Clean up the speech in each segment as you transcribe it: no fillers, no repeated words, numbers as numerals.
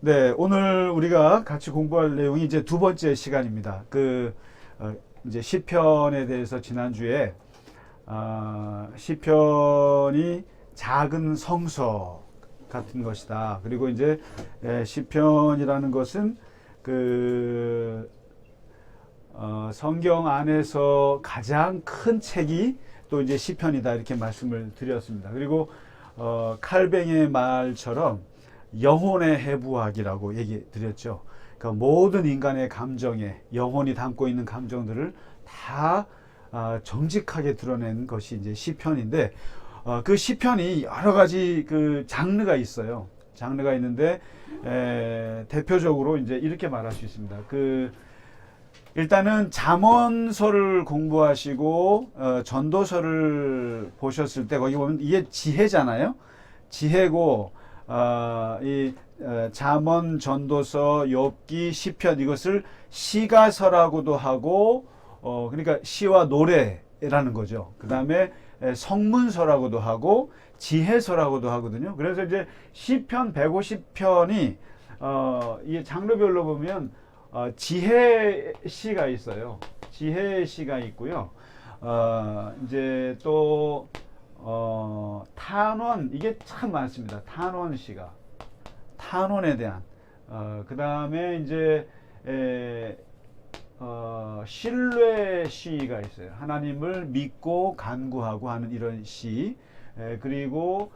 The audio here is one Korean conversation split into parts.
네, 오늘 우리가 같이 공부할 내용이 이제 두 번째 시간입니다. 이제 시편에 대해서 지난주에 시편이 작은 성서 같은 것이다. 그리고 이제 시편이라는 것은 성경 안에서 가장 큰 책이 또 이제 시편이다 이렇게 말씀을 드렸습니다. 그리고 칼뱅의 말처럼 영혼의 해부학이라고 얘기 드렸죠. 그러니까 모든 인간의 감정에 영혼이 담고 있는 감정들을 다 정직하게 드러낸 것이 이제 시편인데 그 시편이 여러 가지 그 장르가 있어요. 장르가 있는데 대표적으로 이제 이렇게 말할 수 있습니다. 일단은 잠언서를 공부하시고 전도서를 보셨을 때 거기 보면 이게 지혜잖아요. 지혜고 잠언, 전도서, 욥기, 시편 이것을 시가서라고도 하고 그러니까 시와 노래라는 거죠. 그 다음에 성문서라고도 하고 지혜서라고도 하거든요. 그래서 이제 시편 150편이 이 장르별로 보면 지혜시가 있어요. 지혜시가 있고요. 이제 또 탄원 이게 참 많습니다. 탄원시가 탄원에 대한 그 다음에 이제 신뢰시가 있어요. 하나님을 믿고 간구하고 하는 이런 시. 그리고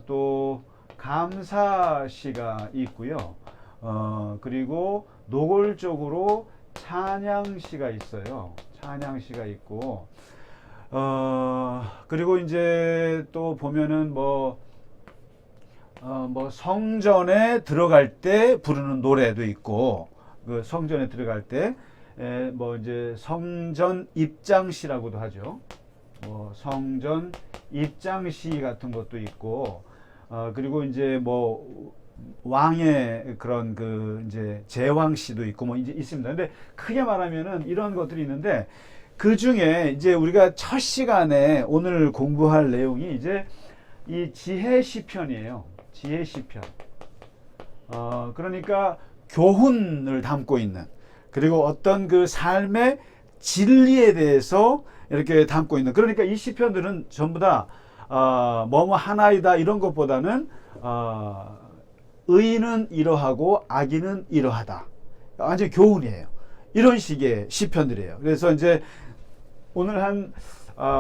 또 감사시가 있고요. 그리고 노골적으로 찬양시가 있어요. 찬양시가 있고 그리고 이제 또 보면은 뭐 성전에 들어갈 때 부르는 노래도 있고 그 성전에 들어갈 때 뭐 이제 성전 입장시라고도 하죠. 성전 입장시 같은 것도 있고 그리고 이제 뭐 왕의 그런 이제 제왕시도 있고 뭐 이제 있습니다. 근데 크게 말하면은 이런 것들이 있는데 그 중에 이제 우리가 첫 시간에 오늘 공부할 내용이 이제 이 지혜 시편이에요. 지혜 시편. 그러니까 교훈을 담고 있는 그리고 어떤 그 삶의 진리에 대해서 이렇게 담고 있는 그러니까 이 시편들은 전부 다 뭐뭐 하나이다 이런 것보다는 의인은 이러하고 악인은 이러하다. 완전 교훈이에요. 이런 식의 시편들이에요. 그래서 이제 오늘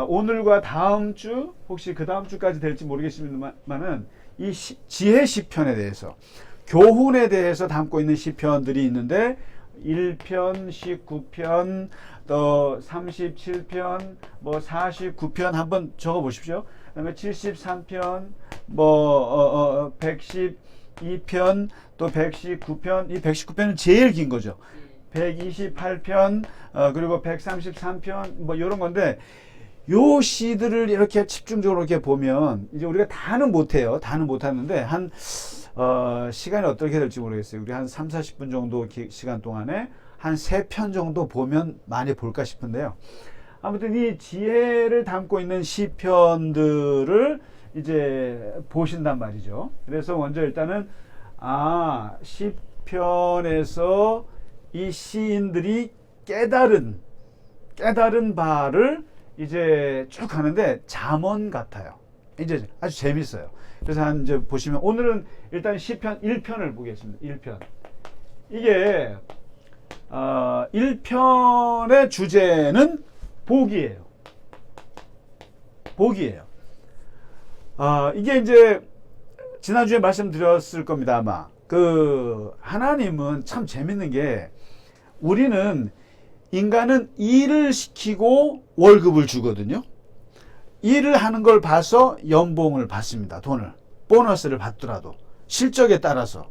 오늘과 다음 주 혹시 그 다음 주까지 될지 모르겠습니다만은 이 지혜 시편에 대해서 교훈에 대해서 담고 있는 시편들이 있는데 1편, 19편, 또 37편, 뭐 49편 한번 적어 보십시오. 그다음에 73편, 뭐 112편, 또 119편. 이 119편은 제일 긴 거죠. 128편, 그리고 133편, 뭐 이런 건데 요 시들을 이렇게 집중적으로 이렇게 보면 이제 우리가 다는 못해요. 다는 못하는데 시간이 어떻게 될지 모르겠어요. 우리 한 3, 40분 정도 시간 동안에 한 3편 정도 보면 많이 볼까 싶은데요. 아무튼 이 지혜를 담고 있는 시편들을 이제 보신단 말이죠. 그래서 먼저 일단은 시편에서 이 시인들이 깨달은 바를 이제 쭉 하는데 잠언 같아요. 이제 아주 재밌어요. 그래서 이제 보시면 오늘은 일단 시편 1편을 보겠습니다. 1편. 이게 1편의 주제는 복이에요. 복이에요. 이게 이제 지난주에 말씀드렸을 겁니다. 아마 하나님은 참 재밌는 게 우리는 인간은 일을 시키고 월급을 주거든요. 일을 하는 걸 봐서 연봉을 받습니다. 돈을. 보너스를 받더라도. 실적에 따라서.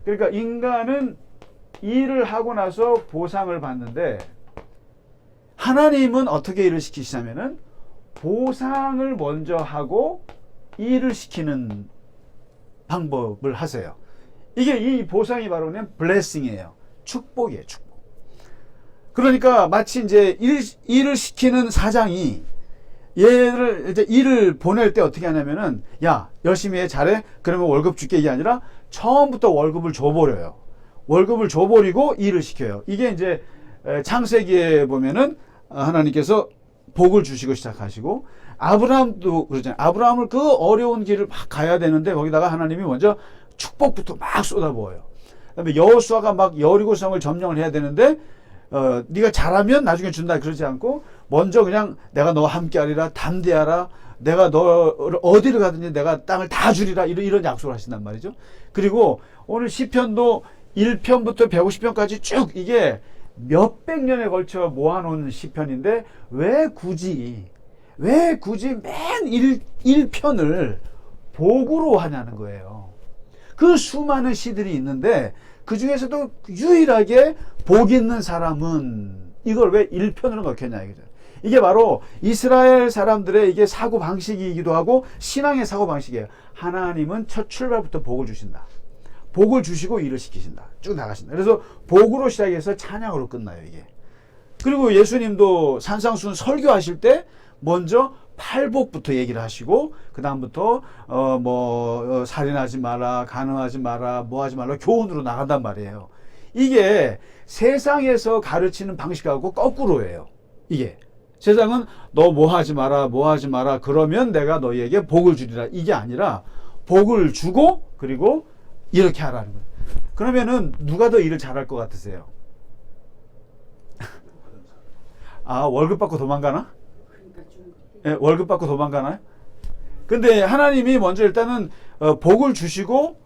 그러니까 인간은 일을 하고 나서 보상을 받는데 하나님은 어떻게 일을 시키시냐면은 보상을 먼저 하고 일을 시키는 방법을 하세요. 이 보상이 바로 그냥 블레싱이에요. 축복이에요, 축복. 그러니까 마치 이제 일을 시키는 사장이 얘를 이제 일을 보낼 때 어떻게 하냐면은 야 열심히 해 잘해 그러면 월급 줄게 이게 아니라 처음부터 월급을 줘버려요. 월급을 줘버리고 일을 시켜요. 이게 이제 창세기에 보면은 하나님께서 복을 주시고 시작하시고, 아브라함도 그러잖아요. 아브라함을 그 어려운 길을 막 가야 되는데 거기다가 하나님이 먼저 축복부터 막 쏟아부어요. 그다음에 여호수아가 막 여리고성을 점령을 해야 되는데 네가 잘하면 나중에 준다 그러지 않고 먼저 그냥 내가 너와 함께하리라, 담대하라, 내가 너를 어디를 가든지 내가 땅을 다 주리라, 이런 약속을 하신단 말이죠. 그리고 오늘 시편도 1편부터 150편까지 쭉 이게 몇백 년에 걸쳐 모아놓은 시편인데 왜 굳이 맨 1편을 복으로 하냐는 거예요. 그 수많은 시들이 있는데 그 중에서도 유일하게 복 있는 사람은 이걸 왜 1편으로 넣겠냐 이거죠. 이게 바로 이스라엘 사람들의 이게 사고 방식이기도 하고 신앙의 사고 방식이에요. 하나님은 첫 출발부터 복을 주신다. 복을 주시고 일을 시키신다. 쭉 나가신다. 그래서 복으로 시작해서 찬양으로 끝나요, 이게. 그리고 예수님도 산상수훈 설교하실 때 먼저 팔복부터 얘기를 하시고 그 다음부터 살인하지 마라, 간음하지 마라, 뭐 하지 말라 교훈으로 나간단 말이에요. 이게 세상에서 가르치는 방식하고 거꾸로예요. 이게 세상은 너 뭐 하지 마라, 뭐 하지 마라, 그러면 내가 너희에게 복을 주리라, 이게 아니라 복을 주고 그리고 이렇게 하라는 거예요. 그러면은 누가 더 일을 잘할 것 같으세요? 아, 월급 받고 도망가나? 예, 월급 받고 도망가나요? 근데 하나님이 먼저 일단은 복을 주시고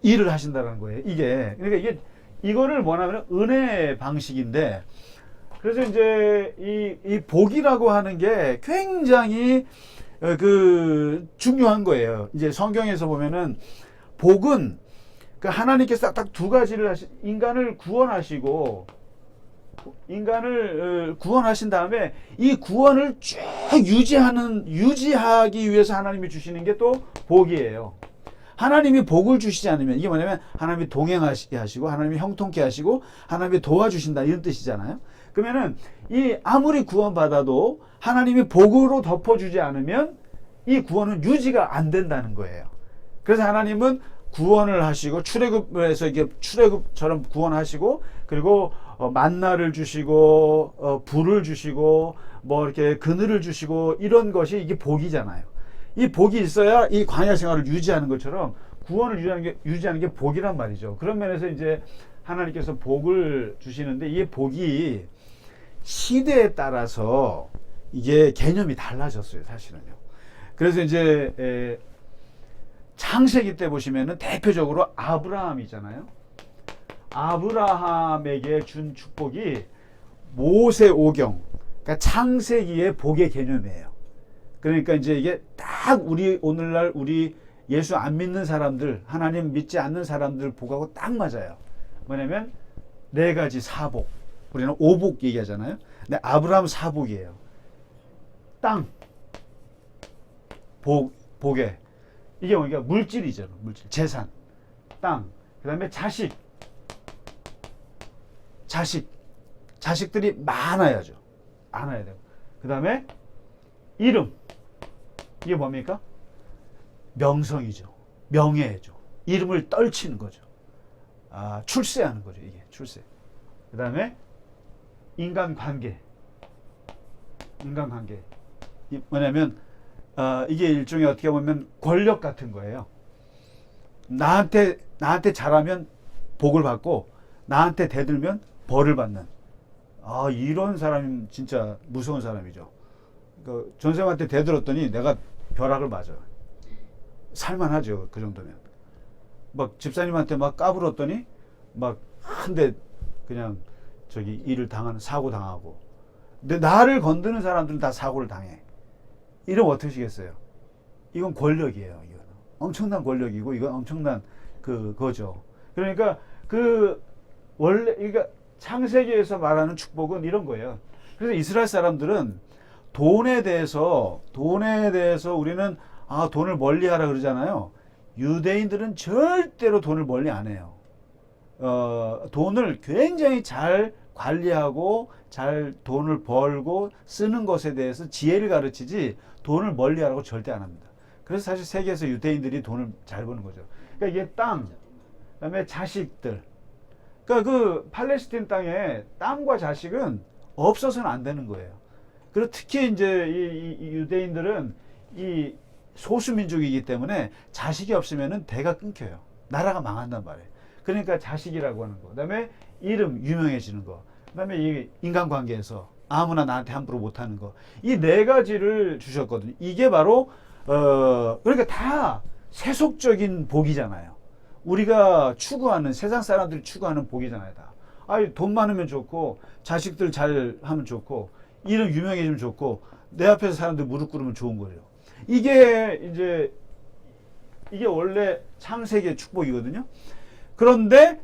일을 하신다는 거예요. 이게 그러니까 이거를 뭐냐면 은혜 방식인데, 그래서 이제 이 복이라고 하는 게 굉장히 중요한 거예요. 이제 성경에서 보면은 복은 그 하나님께서 딱 두 가지를 인간을 구원하신 다음에 이 구원을 쭉 유지하기 위해서 하나님이 주시는 게 또 복이에요. 하나님이 복을 주시지 않으면 이게 뭐냐면 하나님이 동행하시게 하시고 하나님이 형통케 하시고 하나님이 도와주신다, 이런 뜻이잖아요. 그러면은 이 아무리 구원받아도 하나님이 복으로 덮어주지 않으면 이 구원은 유지가 안 된다는 거예요. 그래서 하나님은 구원을 하시고 출애굽에서 이게 출애굽처럼 구원하시고 그리고 만나를 주시고 불을 주시고 뭐 이렇게 그늘을 주시고 이런 것이 이게 복이잖아요. 이 복이 있어야 이 광야 생활을 유지하는 것처럼 구원을 유지하는 게 복이란 말이죠. 그런 면에서 이제 하나님께서 복을 주시는데 이 복이 시대에 따라서 이게 개념이 달라졌어요, 사실은요. 그래서 이제 창세기 때 보시면은 대표적으로 아브라함이잖아요. 아브라함에게 준 축복이 모세오경, 그러니까 창세기의 복의 개념이에요. 그러니까 이제 이게 딱 오늘날 우리 예수 안 믿는 사람들, 하나님 믿지 않는 사람들 복하고 딱 맞아요. 뭐냐면 4가지 사복, 우리는 5복 얘기하잖아요. 근데 아브라함 사복이에요. 땅, 복에 이게 뭐니까 물질이죠. 물질, 재산, 땅, 그 다음에 자식들이 많아야죠. 많아야 되고. 그 다음에 이름, 이게 뭡니까? 명성이죠. 명예죠. 이름을 떨치는 거죠. 출세하는 거죠. 이게 출세. 그 다음에 인간관계. 뭐냐면 이게 일종의 어떻게 보면 권력 같은 거예요. 나한테 잘하면 복을 받고 나한테 대들면 벌을 받는. 이런 사람이 진짜 무서운 사람이죠. 그 전생한테 대들었더니 내가 벼락을 맞아. 살만하죠. 그 정도면. 막 집사님한테 막 까불었더니 막 한 대 그냥 일을 사고 당하고. 근데 나를 건드는 사람들은 다 사고를 당해. 이러면 어떻게 하시겠어요? 이건 권력이에요. 이건 엄청난 권력이고 이건 엄청난 그거죠. 그러니까 그러니까 창세기에서 말하는 축복은 이런 거예요. 그래서 이스라엘 사람들은 돈에 대해서 우리는 돈을 멀리하라 그러잖아요. 유대인들은 절대로 돈을 멀리 안 해요. 돈을 굉장히 잘 관리하고 잘 돈을 벌고 쓰는 것에 대해서 지혜를 가르치지 돈을 멀리하라고 절대 안 합니다. 그래서 사실 세계에서 유대인들이 돈을 잘 버는 거죠. 그러니까 이게 땅, 그다음에 자식들. 그러니까 그 팔레스틴 땅에 땅과 자식은 없어서는 안 되는 거예요. 그리고 특히 이제 이 유대인들은 이 소수민족이기 때문에 자식이 없으면은 대가 끊겨요. 나라가 망한단 말이에요. 그러니까 자식이라고 하는 거. 그다음에 이름 유명해지는 거. 그다음에 이 인간관계에서 아무나 나한테 함부로 못하는 거. 이 네 가지를 주셨거든요. 이게 바로 그러니까 다 세속적인 복이잖아요. 우리가 추구하는 세상 사람들이 추구하는 복이잖아요. 다. 아니 돈 많으면 좋고 자식들 잘 하면 좋고 이름 유명해지면 좋고 내 앞에서 사람들 무릎 꿇으면 좋은 거예요. 이게 원래 창세기의 축복이거든요. 그런데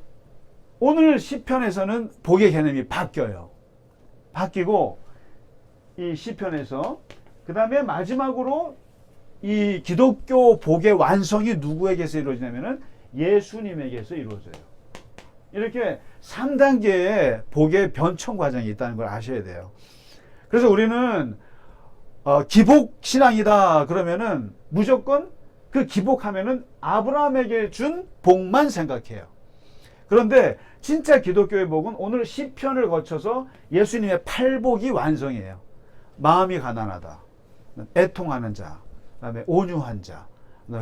오늘 시편에서는 복의 개념이 바뀌어요. 바뀌고 이 시편에서 그 다음에 마지막으로 이 기독교 복의 완성이 누구에게서 이루어지냐면은 예수님에게서 이루어져요. 이렇게 3단계의 복의 변청 과정이 있다는 걸 아셔야 돼요. 그래서 우리는 기복 신앙이다 그러면은 무조건 그 기복하면은 아브라함에게 준 복만 생각해요. 그런데 진짜 기독교의 복은 오늘 시편을 거쳐서 예수님의 팔복이 완성이에요. 마음이 가난하다, 애통하는 자, 그다음에 온유한 자,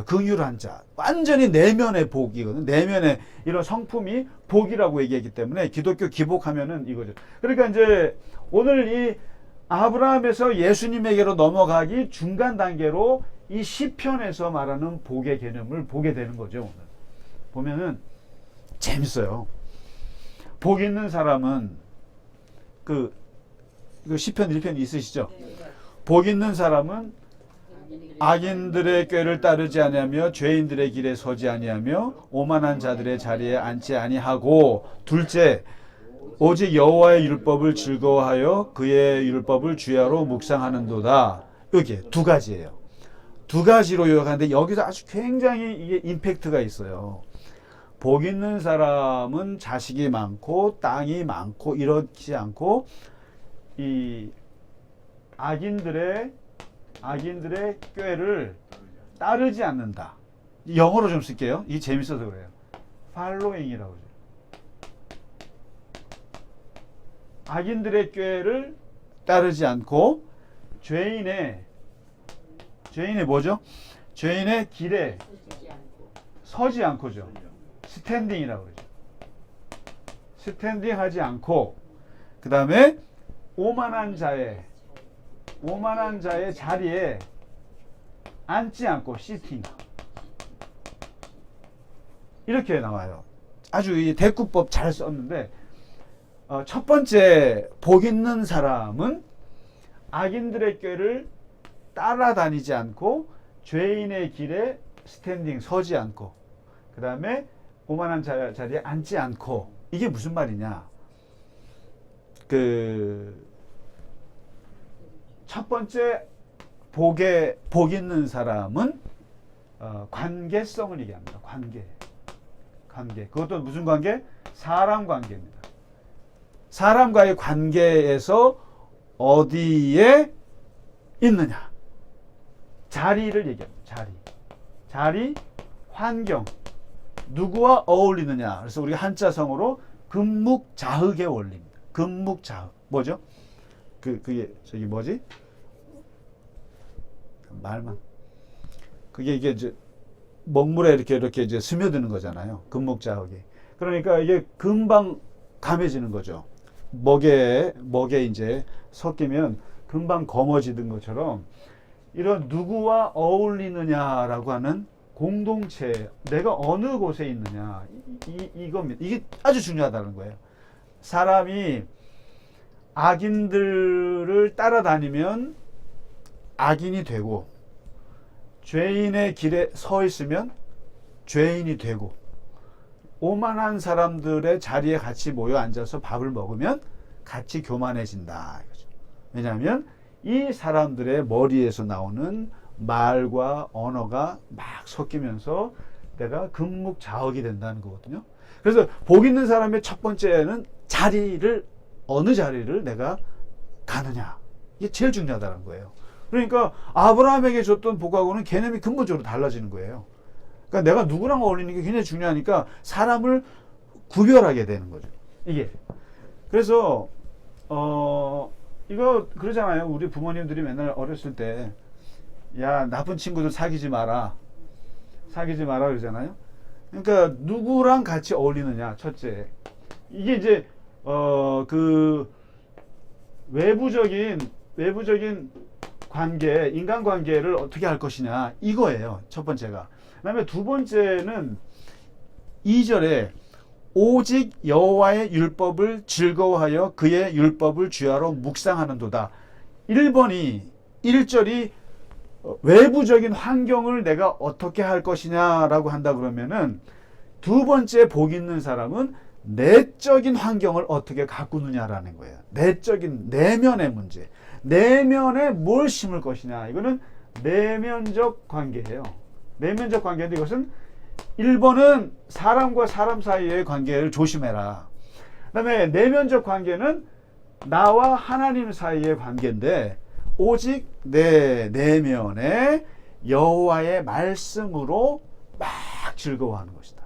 긍휼한 자, 완전히 내면의 복이거든. 내면의 이런 성품이 복이라고 얘기했기 때문에 기독교 기복하면은 이거죠. 그러니까 이제 오늘 이 아브라함에서 예수님에게로 넘어가기 중간 단계로 이 시편에서 말하는 복의 개념을 보게 되는 거죠. 오늘 보면은 재밌어요. 복 있는 사람은 그 시편 1편 있으시죠? 복 있는 사람은 악인들의 꾀를 따르지 아니하며 죄인들의 길에 서지 아니하며 오만한 자들의 자리에 앉지 아니하고, 둘째 오직 여호와의 율법을 즐거워하여 그의 율법을 주야로 묵상하는도다. 여기 두 가지예요. 두 가지로 요약하는데 여기서 아주 굉장히 이게 임팩트가 있어요. 복 있는 사람은 자식이 많고 땅이 많고 이렇지 않고 이 악인들의 꾀를 따르지 않는다. 영어로 좀 쓸게요. 이게 재밌어서 그래요. following이라고 그러죠. 악인들의 꾀를 따르지 않고 죄인의 뭐죠? 죄인의 길에 서지 않고죠. 스탠딩이라고 그러죠. 스탠딩 하지 않고, 그 다음에 오만한 자의 자리에 앉지 않고 시팅, 이렇게 나와요. 아주 이 대꾸법 잘 썼는데 첫 번째 복 있는 사람은 악인들의 꾀를 따라다니지 않고 죄인의 길에 스탠딩 서지 않고, 그 다음에 오만한 자리에 앉지 않고. 이게 무슨 말이냐? 첫 번째 복 있는 사람은 관계성을 얘기합니다. 관계. 그것도 무슨 관계? 사람 관계입니다. 사람과의 관계에서 어디에 있느냐? 자리를 얘기합니다. 자리, 환경. 누구와 어울리느냐. 그래서 우리가 한자성어로 금묵자흑의 원리입니다. 금묵자흑. 뭐죠? 그게 저기 뭐지? 말만. 그게 이게 이제 먹물에 이렇게 이제 스며드는 거잖아요. 금묵자흑이. 그러니까 이게 금방 감해지는 거죠. 먹에 이제 섞이면 금방 검어지는 것처럼 이런 누구와 어울리느냐라고 하는 공동체, 내가 어느 곳에 있느냐, 이겁니다. 이게 아주 중요하다는 거예요. 사람이 악인들을 따라다니면 악인이 되고, 죄인의 길에 서 있으면 죄인이 되고, 오만한 사람들의 자리에 같이 모여 앉아서 밥을 먹으면 같이 교만해진다. 왜냐하면 이 사람들의 머리에서 나오는 말과 언어가 막 섞이면서 내가 금묵자흑이 된다는 거거든요. 그래서 복 있는 사람의 첫 번째는 어느 자리를 내가 가느냐. 이게 제일 중요하다는 거예요. 그러니까 아브라함에게 줬던 복하고는 개념이 근본적으로 달라지는 거예요. 그러니까 내가 누구랑 어울리는 게 굉장히 중요하니까 사람을 구별하게 되는 거죠. 이게. 그래서 이거 그러잖아요. 우리 부모님들이 맨날 어렸을 때 야, 나쁜 친구들 사귀지 마라. 사귀지 마라 그러잖아요. 그러니까 누구랑 같이 어울리느냐, 첫째. 이게 이제 그 외부적인 관계, 인간관계를 어떻게 할 것이냐 이거예요. 첫 번째가. 그다음에 두 번째는 2절에 오직 여호와의 율법을 즐거워하여 그의 율법을 주야로 묵상하는도다. 1절이 외부적인 환경을 내가 어떻게 할 것이냐라고 한다 그러면은 두 번째 복 있는 사람은 내적인 환경을 어떻게 가꾸느냐라는 거예요. 내적인 내면의 문제. 내면에 뭘 심을 것이냐. 이거는 내면적 관계예요. 내면적 관계인데 이것은 1번은 사람과 사람 사이의 관계를 조심해라. 그 다음에 내면적 관계는 나와 하나님 사이의 관계인데 오직 내 내면에 여호와의 말씀으로 막 즐거워하는 것이다.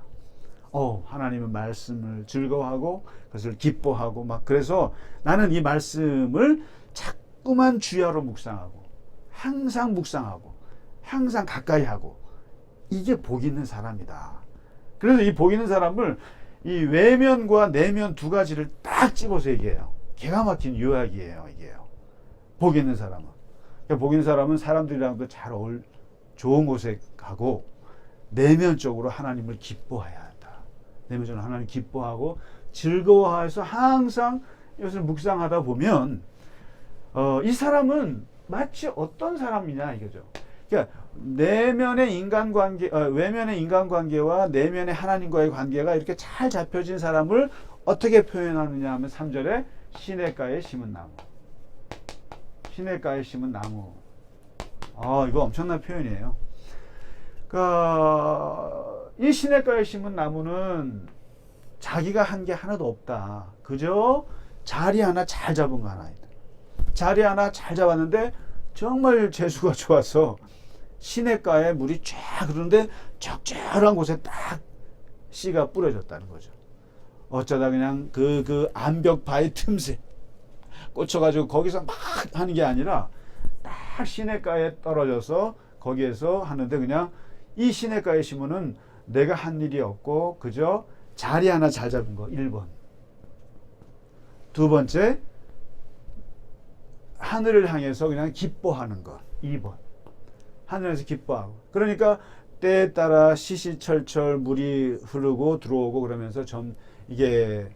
하나님은 말씀을 즐거워하고 그것을 기뻐하고 막 그래서 나는 이 말씀을 자꾸만 주야로 묵상하고 항상 묵상하고 항상 가까이 하고 이게 복 있는 사람이다. 그래서 이 복 있는 사람을 이 외면과 내면 두 가지를 딱 집어서 얘기해요. 기가 막힌 요약이에요. 이게요. 복 있는 사람은. 그러니까 복 있는 사람은 사람들이랑도 잘 좋은 곳에 가고 내면적으로 하나님을 기뻐해야 한다. 내면적으로 하나님 기뻐하고 즐거워해서 항상 이것을 묵상하다 보면 이 사람은 마치 어떤 사람이냐 이거죠. 그러니까 내면의 인간관계, 외면의 인간관계와 내면의 하나님과의 관계가 이렇게 잘 잡혀진 사람을 어떻게 표현하느냐 하면 3절에 시냇가에 심은 나무. 시냇가에 심은 나무. 이거 엄청난 표현이에요. 이 시냇가에 심은 나무는 자기가 한 게 하나도 없다. 그저 자리 하나 잘 잡은 거 하나이다. 자리 하나 잘 잡았는데 정말 재수가 좋아서 시냇가에 물이 쫙 흐르는데 적절한 곳에 딱 씨가 뿌려졌다는 거죠. 어쩌다 그냥 그 암벽 바위 틈새 꽂혀가지고 거기서 막 하는 게 아니라 딱 시냇가에 떨어져서 거기에서 하는데 그냥 이 시냇가에 심으면 내가 한 일이 없고 그저 자리 하나 잘 잡은 거 1번. 두 번째 하늘을 향해서 그냥 기뻐하는 것 2번. 하늘에서 기뻐하고 그러니까 때에 따라 시시철철 물이 흐르고 들어오고 그러면서 이게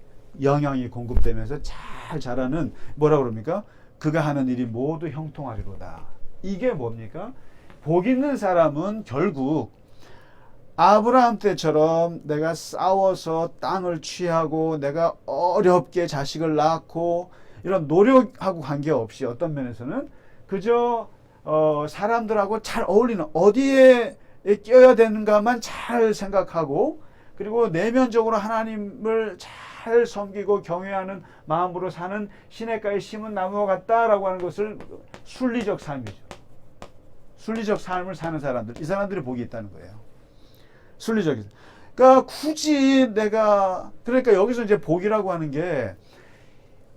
영양이 공급되면서 잘 자라는 뭐라 그럽니까? 그가 하는 일이 모두 형통하리로다. 이게 뭡니까? 복 있는 사람은 결국 아브라함 때처럼 내가 싸워서 땅을 취하고 내가 어렵게 자식을 낳고 이런 노력하고 관계없이 어떤 면에서는 그저 사람들하고 잘 어울리는 어디에 껴야 되는가만 잘 생각하고 그리고 내면적으로 하나님을 잘 섬기고 경외하는 마음으로 사는 시냇가에 심은 나무와 같다라고 하는 것을 순리적 삶이죠. 순리적 삶을 사는 사람들, 이 사람들이 복이 있다는 거예요. 순리적. 그러니까 굳이 그러니까 여기서 이제 복이라고 하는 게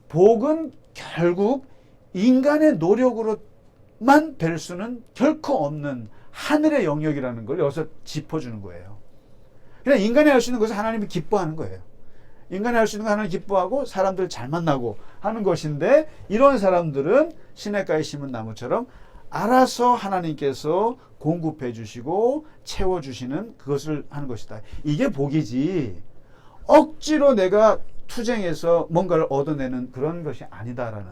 복은 결국 인간의 노력으로만 될 수는 결코 없는 하늘의 영역이라는 걸 여기서 짚어주는 거예요. 그냥 인간이 할 수 있는 것은 하나님이 기뻐하는 거예요. 인간이 할 수 있는 건 하나님 기뻐하고 사람들 잘 만나고 하는 것인데 이런 사람들은 시냇가에 심은 나무처럼 알아서 하나님께서 공급해 주시고 채워 주시는 그것을 하는 것이다. 이게 복이지 억지로 내가 투쟁해서 뭔가를 얻어내는 그런 것이 아니다라는.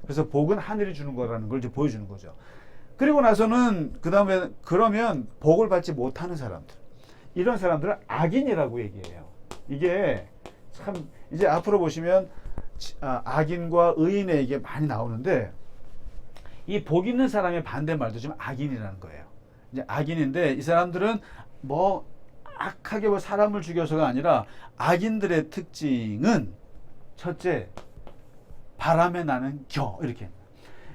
그래서 복은 하늘이 주는 거라는 걸 이제 보여주는 거죠. 그리고 나서는 그 다음에 그러면 복을 받지 못하는 사람들, 이런 사람들은 악인이라고 얘기해요. 이게 참 이제 앞으로 보시면 악인과 의인의 이게 많이 나오는데 이 복 있는 사람의 반대말도 지금 악인이라는 거예요. 이제 악인인데 이 사람들은 뭐 악하게 뭐 사람을 죽여서가 아니라 악인들의 특징은 첫째 바람에 나는 겨 이렇게.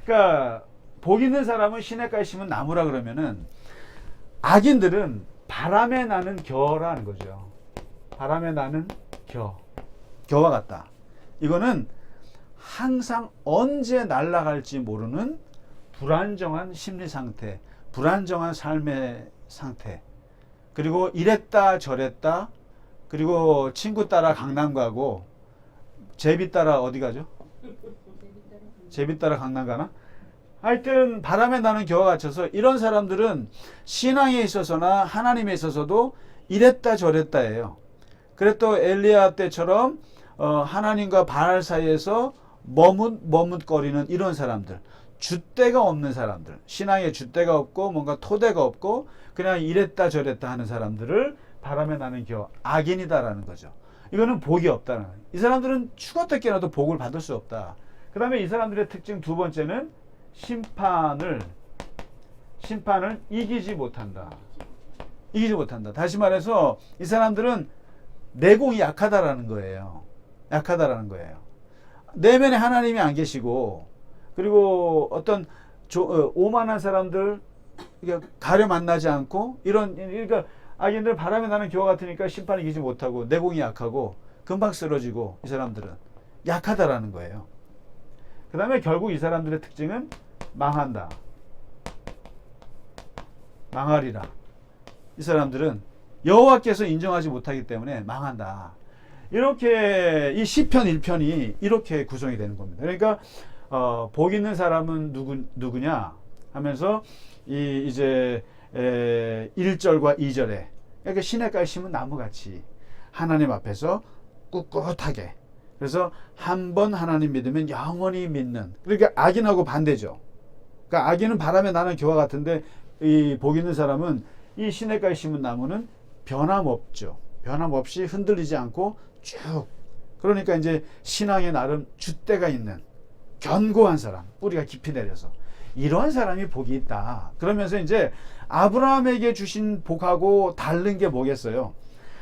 그러니까 복 있는 사람은 시냇가에 심은 나무라 그러면은 악인들은 바람에 나는 겨라는 거죠. 바람에 나는 겨와 같다. 이거는 항상 언제 날아갈지 모르는 불안정한 심리 상태, 불안정한 삶의 상태, 그리고 이랬다 저랬다, 그리고 친구 따라 강남 가고 제비 따라 어디 가죠? 제비 따라 강남 가나? 하여튼 바람에 나는 겨와 같아서 이런 사람들은 신앙에 있어서나 하나님에 있어서도 이랬다 저랬다예요. 그래 또 엘리야 때처럼 하나님과 바알 사이에서 머뭇거리는 이런 사람들, 줏대가 없는 사람들, 신앙에 줏대가 없고 뭔가 토대가 없고 그냥 이랬다 저랬다 하는 사람들을 바람에 나는 겨, 악인이다라는 거죠. 이거는 복이 없다는 거예요. 이 사람들은 죽었다 깨어나도 복을 받을 수 없다. 그 다음에 이 사람들의 특징 두 번째는 심판을 이기지 못한다. 이기지 못한다. 다시 말해서 이 사람들은 내공이 약하다라는 거예요. 약하다라는 거예요. 내면에 하나님이 안 계시고, 그리고 어떤 오만한 사람들 가려 만나지 않고 그러니까 악인들 바람에 나는 겨와 같으니까 심판을 이기지 못하고 내공이 약하고 금방 쓰러지고 이 사람들은 약하다라는 거예요. 그 다음에 결국 이 사람들의 특징은 망한다. 망하리라. 이 사람들은 여호와께서 인정하지 못하기 때문에 망한다. 이렇게 이 시편 1편이 이렇게 구성이 되는 겁니다. 그러니까 복 있는 사람은 누구냐 하면서 이제 1절과 2절에 그러니까 시냇가에 심은 나무같이 하나님 앞에서 꿋꿋하게, 그래서 한 번 하나님 믿으면 영원히 믿는, 그러니까 악인하고 반대죠. 그러니까 악인은 바람에 나는 겨와 같은데 이 복 있는 사람은 이 시냇가에 심은 나무는 변함없죠. 변함없이 흔들리지 않고 쭉, 그러니까 이제 신앙에 나름 줏대가 있는 견고한 사람, 뿌리가 깊이 내려서 이러한 사람이 복이 있다. 그러면서 이제 아브라함에게 주신 복하고 다른 게 뭐겠어요?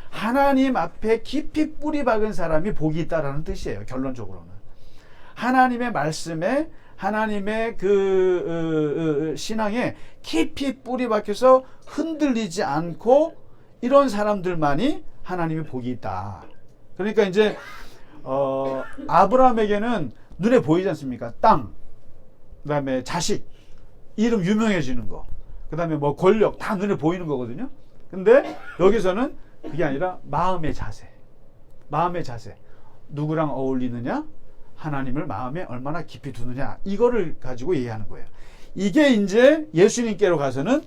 하나님 앞에 깊이 뿌리 박은 사람이 복이 있다라는 뜻이에요. 결론적으로는 하나님의 말씀에, 하나님의 그 신앙에 깊이 뿌리 박혀서 흔들리지 않고 이런 사람들만이 하나님의 복이 있다. 그러니까 이제 아브라함에게는 눈에 보이지 않습니까? 땅, 그 다음에 자식, 이름 유명해지는 거, 그 다음에 뭐 권력, 다 눈에 보이는 거거든요. 근데 여기서는 그게 아니라 마음의 자세, 마음의 자세, 누구랑 어울리느냐, 하나님을 마음에 얼마나 깊이 두느냐, 이거를 가지고 얘기하는 거예요. 이게 이제 예수님께로 가서는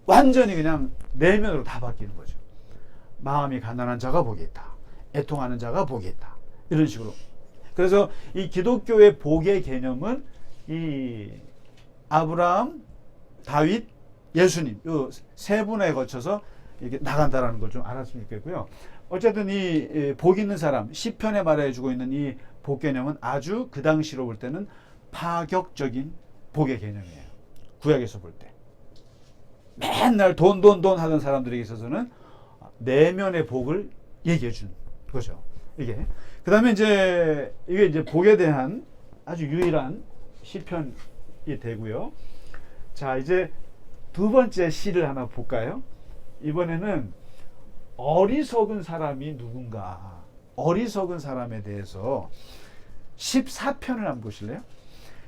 완전히 그냥 내면으로 다 바뀌는 거죠. 마음이 가난한 자가 복이 있다, 애통하는 자가 복이 있다, 이런 식으로. 그래서 이 기독교의 복의 개념은 이 아브라함, 다윗, 예수님 이 세 분에 거쳐서 이렇게 나간다라는 걸 좀 알았으면 좋겠고요. 어쨌든 이 복 있는 사람, 시편에 말해주고 있는 이 복 개념은 아주 그 당시로 볼 때는 파격적인 복의 개념이에요. 구약에서 볼 때 맨날 돈 하던 사람들에게 있어서는 내면의 복을 얘기해 준 거죠. 이게 그 다음에 이제 이게 이제 복에 대한 아주 유일한 시편이 되고요. 자, 이제 두 번째 시를 하나 볼까요? 이번에는 어리석은 사람이 누군가, 어리석은 사람에 대해서 14편을 한번 보실래요?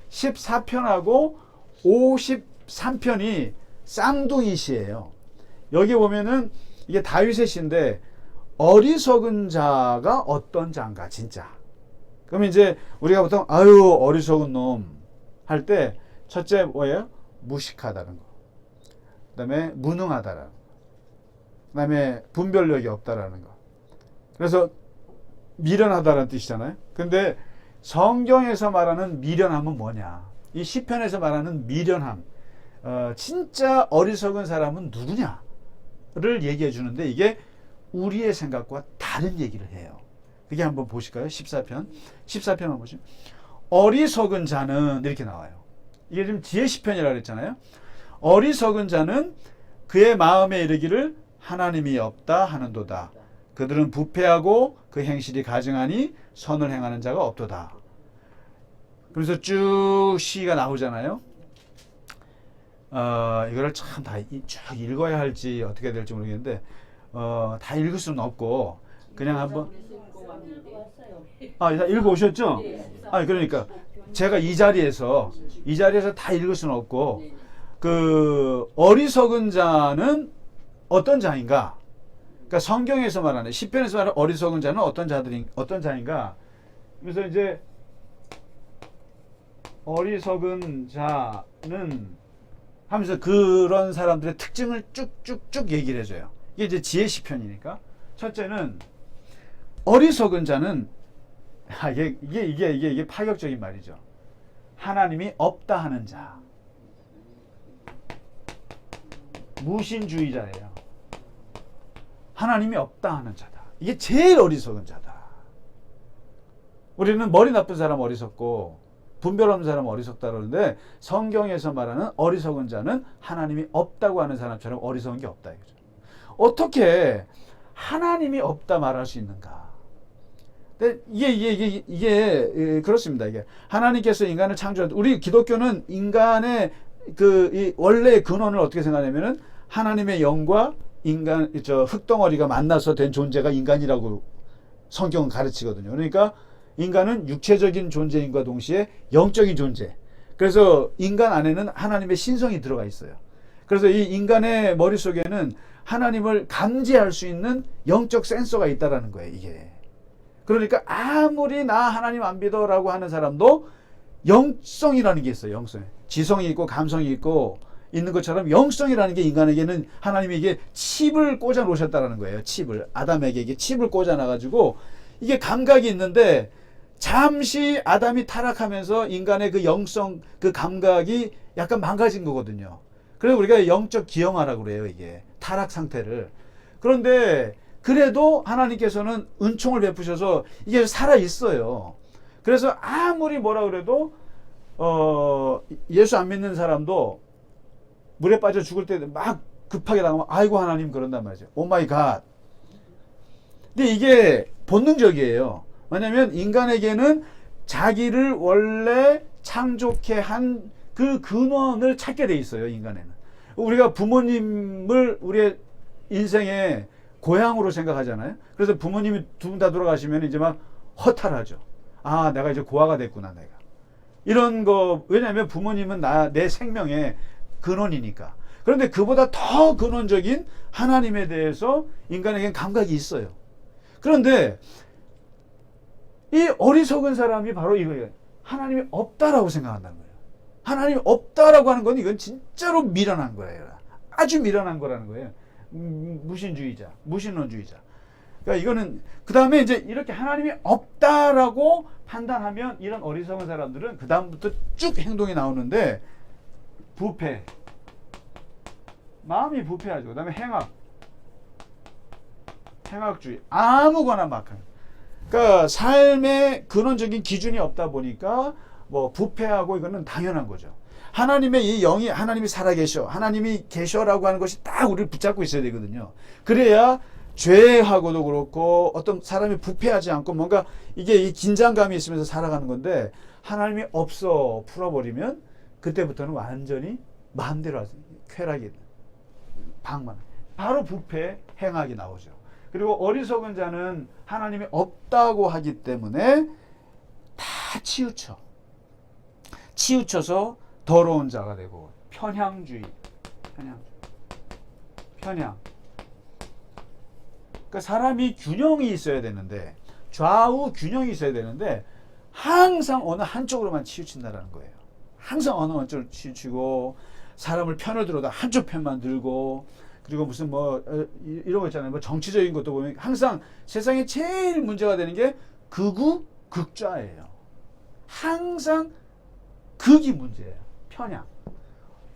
14편하고 53편이 쌍둥이 시예요. 여기 보면은 이게 다윗의 시인데 어리석은 자가 어떤 자인가 진짜. 그러면 이제 우리가 보통 아유 어리석은 놈 할 때 첫째 뭐예요? 무식하다는 거, 그 다음에 무능하다라는 거, 그 다음에 분별력이 없다라는 거. 그래서 미련하다라는 뜻이잖아요. 근데 성경에서 말하는 미련함은 뭐냐, 이 시편에서 말하는 미련함, 진짜 어리석은 사람은 누구냐를 얘기해 주는데 이게 우리의 생각과 다른 얘기를 해요. 그게 한번 보실까요? 14편 14편만 보시면 어리석은 자는 이렇게 나와요. 이게 지금 지혜 시편이라고 했잖아요. 어리석은 자는 그의 마음에 이르기를 하나님이 없다 하는도다. 그들은 부패하고 그 행실이 가증하니 선을 행하는 자가 없도다. 그래서 쭉 시가 나오잖아요. 이거를 참 다 쭉 읽어야 할지 어떻게 될지 모르겠는데 다 읽을 수는 없고 그냥 한번 다 읽어 오셨죠? 그러니까 제가 이 자리에서 다 읽을 수는 없고 그 어리석은 자는 어떤 자인가? 그러니까 성경에서 말하는 시편에서 말하는 어리석은 자는 어떤 자인가? 그래서 이제 어리석은 자는 하면서 그런 사람들의 특징을 쭉쭉쭉 얘기를 해줘요. 이게 이제 지혜 시편이니까. 첫째는 어리석은 자는 이게 파격적인 말이죠. 하나님이 없다 하는 자. 무신주의자예요. 하나님이 없다 하는 자다. 이게 제일 어리석은 자다. 우리는 머리 나쁜 사람 어리석고 분별 없는 사람 어리석다 그러는데 성경에서 말하는 어리석은 자는 하나님이 없다고 하는 사람처럼 어리석은 게 없다 이거죠. 어떻게 하나님이 없다 말할 수 있는가? 근데 이게 그렇습니다. 이게 하나님께서 인간을 창조한 우리 기독교는 인간의 이 원래의 근원을 어떻게 생각하냐면은 하나님의 영과 인간 흙덩어리가 만나서 된 존재가 인간이라고 성경은 가르치거든요. 그러니까 인간은 육체적인 존재인과 동시에 영적인 존재. 그래서 인간 안에는 하나님의 신성이 들어가 있어요. 그래서 이 인간의 머릿속에는 하나님을 감지할 수 있는 영적 센서가 있다라는 거예요, 이게. 그러니까 아무리 나 하나님 안 믿어라고 하는 사람도 영성이라는 게 있어요, 영성. 지성이 있고 감성이 있고 있는 것처럼 영성이라는 게 인간에게는 하나님이 이게 칩을 꽂아 놓으셨다라는 거예요, 칩을. 아담에게 이게 칩을 꽂아 놔가지고 이게 감각이 있는데 잠시 아담이 타락하면서 인간의 그 영성, 그 감각이 약간 망가진 거거든요. 그래서 우리가 영적 기형아라고 그래요, 이게. 타락 상태를. 그런데 그래도 하나님께서는 은총을 베푸셔서 이게 살아있어요. 그래서 아무리 뭐라 그래도 예수 안 믿는 사람도 물에 빠져 죽을 때 막 급하게 나가면 아이고 하나님 그런단 말이죠. 오 마이 갓. 근데 이게 본능적이에요. 왜냐하면 인간에게는 자기를 원래 창조케 한 그 근원을 찾게 돼 있어요, 인간에는. 우리가 부모님을 우리의 인생의 고향으로 생각하잖아요. 그래서 부모님이 두 분 다 돌아가시면 이제 막 허탈하죠. 아, 내가 이제 고아가 됐구나, 내가. 이런 거, 왜냐하면 부모님은 내 생명의 근원이니까. 그런데 그보다 더 근원적인 하나님에 대해서 인간에겐 감각이 있어요. 그런데 이 어리석은 사람이 바로 이거예요. 하나님이 없다라고 생각한다는 거예요. 하나님이 없다라고 하는 건 이건 진짜로 미련한 거예요. 아주 미련한 거라는 거예요. 무신주의자, 무신론주의자. 그러니까 이거는 그 다음에 이제 이렇게 하나님이 없다라고 판단하면 이런 어리석은 사람들은 그 다음부터 쭉 행동이 나오는데 부패, 마음이 부패하죠. 그 다음에 행악주의, 아무거나 막 하는. 그러니까 삶의 근원적인 기준이 없다 보니까 뭐 부패하고 이거는 당연한 거죠. 하나님의 이 영이 하나님이 살아계셔, 하나님이 계셔라고 하는 것이 딱 우리를 붙잡고 있어야 되거든요. 그래야 죄하고도 그렇고 어떤 사람이 부패하지 않고 뭔가 이게 이 긴장감이 있으면서 살아가는 건데 하나님이 없어 풀어버리면 그때부터는 완전히 마음대로 쾌락이 방만 바로 부패 행악이 나오죠. 그리고 어리석은 자는 하나님이 없다고 하기 때문에 다 치우쳐서 더러운 자가 되고 편향. 그러니까 사람이 균형이 있어야 되는데 좌우 균형이 있어야 되는데 항상 어느 한쪽으로만 치우친다라는 거예요. 항상 어느 한쪽으로 치우치고 사람을 편을 들어다 한쪽 편만 들고 그리고 무슨 뭐 이런 거 있잖아요. 뭐 정치적인 것도 보면 항상 세상에 제일 문제가 되는 게 극우 극좌예요. 항상 극이 문제예요. 편향.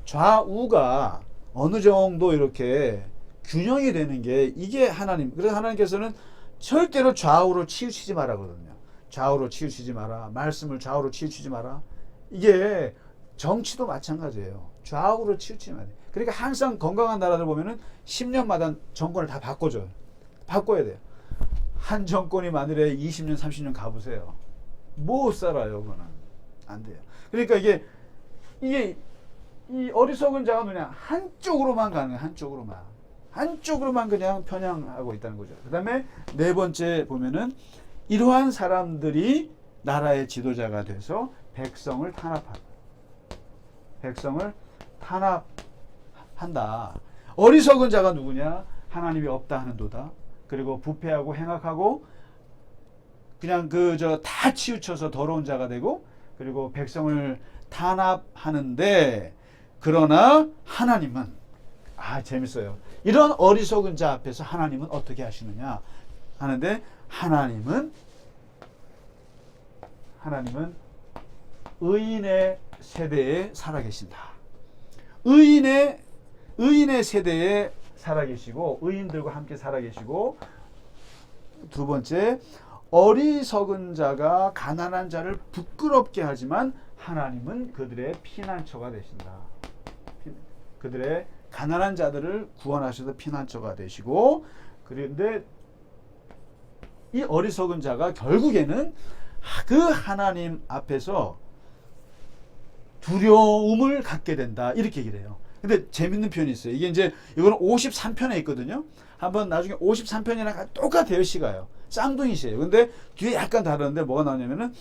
좌우가 어느 정도 이렇게 균형이 되는 게 이게 하나님. 그래서 하나님께서는 절대로 좌우로 치우치지 마라거든요. 좌우로 치우치지 마라. 말씀을 좌우로 치우치지 마라. 이게 정치도 마찬가지예요. 좌우로 치우치지 마라. 그러니까 항상 건강한 나라들 보면은 10년마다 정권을 다 바꿔줘요. 바꿔야 돼요. 한 정권이 만일에 20년, 30년 가보세요. 못 살아요, 그거는. 안 돼요. 그러니까 이게 이 어리석은 자가 그냥 한쪽으로만 가는 거야. 한쪽으로만 그냥 편향하고 있다는 거죠. 그 다음에 네 번째 보면은 이러한 사람들이 나라의 지도자가 돼서 백성을 탄압한다. 어리석은 자가 누구냐? 하나님이 없다 하는도다. 그리고 부패하고 행악하고 그냥 다 치우쳐서 더러운 자가 되고, 그리고 백성을 탄압하는데, 그러나 하나님은 재밌어요. 이런 어리석은 자 앞에서 하나님은 어떻게 하시느냐 하는데, 하나님은 의인의 세대에 살아계신다. 의인의 세대에 살아계시고, 의인들과 함께 살아계시고, 두 번째, 어리석은 자가 가난한 자를 부끄럽게 하지만 하나님은 그들의 피난처가 되신다. 그들의 가난한 자들을 구원하셔서 피난처가 되시고, 그런데 이 어리석은 자가 결국에는 그 하나님 앞에서 두려움을 갖게 된다. 이렇게 얘기를 해요. 근데 재밌는 표현이 있어요. 이거는 53편에 있거든요. 한번 나중에 53편이랑 똑같아요. 시가요. 쌍둥이 시예요. 근데 뒤에 약간 다른데 뭐가 나오냐면은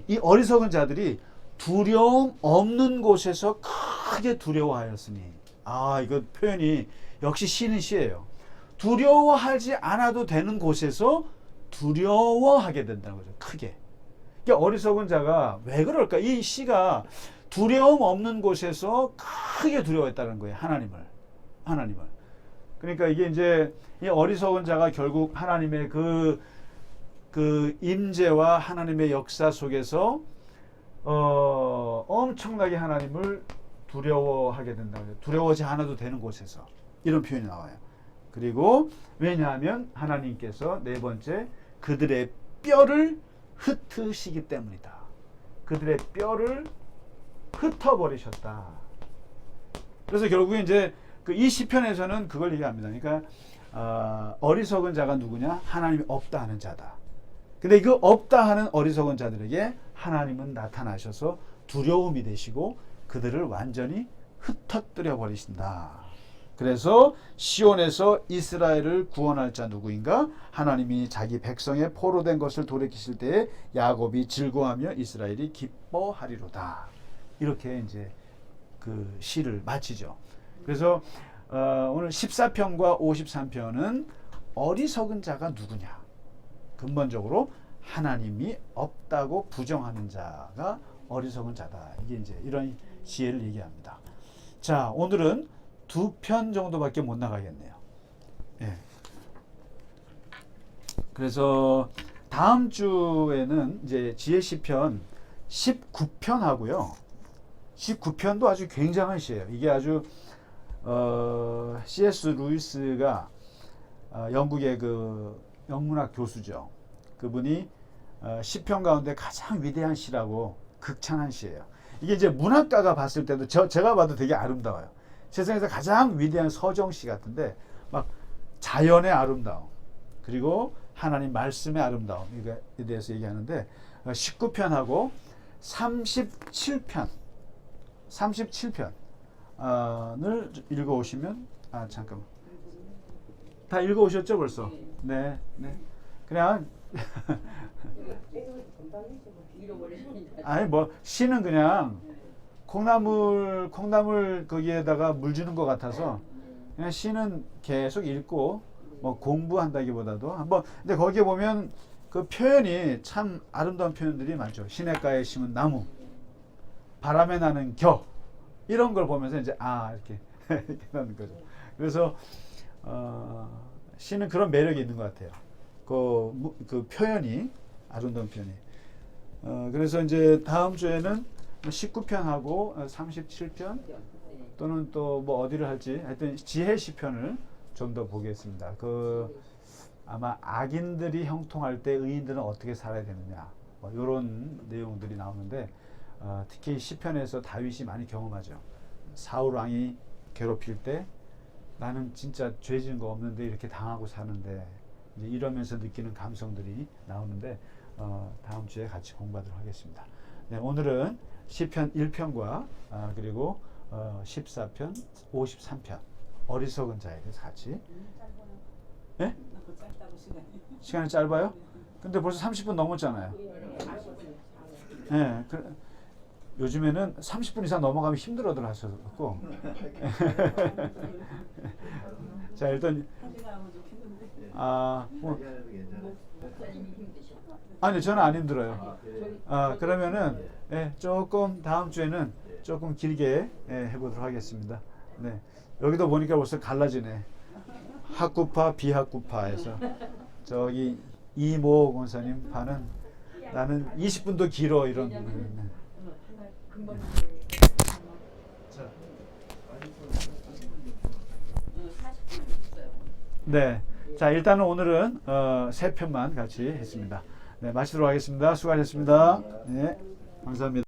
이 어리석은 자들이 두려움 없는 곳에서 크게 두려워하였으니. 이거 표현이 역시 시는 시예요. 두려워하지 않아도 되는 곳에서 두려워하게 된다는 거죠. 크게. 그러니까 어리석은 자가 왜 그럴까? 이 시가 두려움 없는 곳에서 크게 두려워했다는 거예요. 하나님을. 그러니까 이게 이제 이 어리석은 자가 결국 하나님의 그 임재와 하나님의 역사 속에서 엄청나게 하나님을 두려워하게 된다는 거예요. 두려워하지 않아도 되는 곳에서. 이런 표현이 나와요. 그리고 왜냐하면 하나님께서 네 번째, 그들의 뼈를 흩으시기 때문이다. 그들의 뼈를 흩어버리셨다. 그래서 결국에 이제 이 시편에서는 그걸 얘기합니다. 그러니까 어리석은 자가 누구냐? 하나님이 없다 하는 자다. 근데 그 없다 하는 어리석은 자들에게 하나님은 나타나셔서 두려움이 되시고 그들을 완전히 흩어뜨려 버리신다. 그래서 시온에서 이스라엘을 구원할 자 누구인가? 하나님이 자기 백성의 포로된 것을 돌이키실 때에 야곱이 즐거워하며 이스라엘이 기뻐하리로다. 이렇게 이제 그 시를 마치죠. 그래서 오늘 14편과 53편은 어리석은 자가 누구냐? 근본적으로 하나님이 없다고 부정하는 자가 어리석은 자다. 이게 이제 이런 지혜를 얘기합니다. 자, 오늘은 2편 정도밖에 못 나가겠네요. 예. 그래서 다음 주에는 이제 지혜 시편 19편 하고요. 19편도 아주 굉장한 시예요. 이게 아주 C.S. 루이스가 영국의 그 영문학 교수죠. 그분이 시편 가운데 가장 위대한 시라고 극찬한 시예요. 이게 이제 문학가가 봤을 때도 제가 봐도 되게 아름다워요. 세상에서 가장 위대한 서정시 같은데 막 자연의 아름다움, 그리고 하나님 말씀의 아름다움, 이거에 대해서 얘기하는데 19편하고 37편을 읽어오시면 잠깐만 다 읽어오셨죠 벌써? 네. 그냥 아니 뭐 시는 그냥 콩나물 거기에다가 물 주는 것 같아서 그냥 시는 계속 읽고 뭐 공부한다기보다도 한번. 근데 거기에 보면 그 표현이 참 아름다운 표현들이 많죠. 시냇가에 심은 나무, 바람에 나는 겨, 이런 걸 보면서 이제 이렇게 이렇게 하는 거죠. 그래서 시는 그런 매력이 있는 것 같아요. 그 표현이 아름다운 표현이. 그래서 이제 다음 주에는 19편하고 37편 또는 또 뭐 어디를 할지 하여튼 지혜 시편을 좀 더 보겠습니다. 아마 악인들이 형통할 때 의인들은 어떻게 살아야 되느냐, 뭐 이런 내용들이 나오는데 특히 시편에서 다윗이 많이 경험하죠. 사울 왕이 괴롭힐 때 나는 진짜 죄 지은 거 없는데 이렇게 당하고 사는데, 이제 이러면서 느끼는 감성들이 나오는데 다음 주에 같이 공부하도록 하겠습니다. 네, 오늘은 시편 1편과 그리고 14편, 53편 어리석은 자에 대해서 같이. 네? 시간이 짧아요? 근데 벌써 30분 넘었잖아요. 네, 요즘에는 30분 이상 넘어가면 힘들어들 하셔서 자, 일단 아니, 저는 안 힘들어요. 그러면은 조금 다음 주에는 조금 길게 해보도록 하겠습니다. 네, 여기도 보니까 벌써 갈라지네. 학구파, 비학구파에서 저기 이모 권사님 파는 나는 20분도 길어 이런. 네, 자 일단은 오늘은 세 편만 같이 했습니다. 네, 마치도록 하겠습니다. 수고하셨습니다. 네, 감사합니다.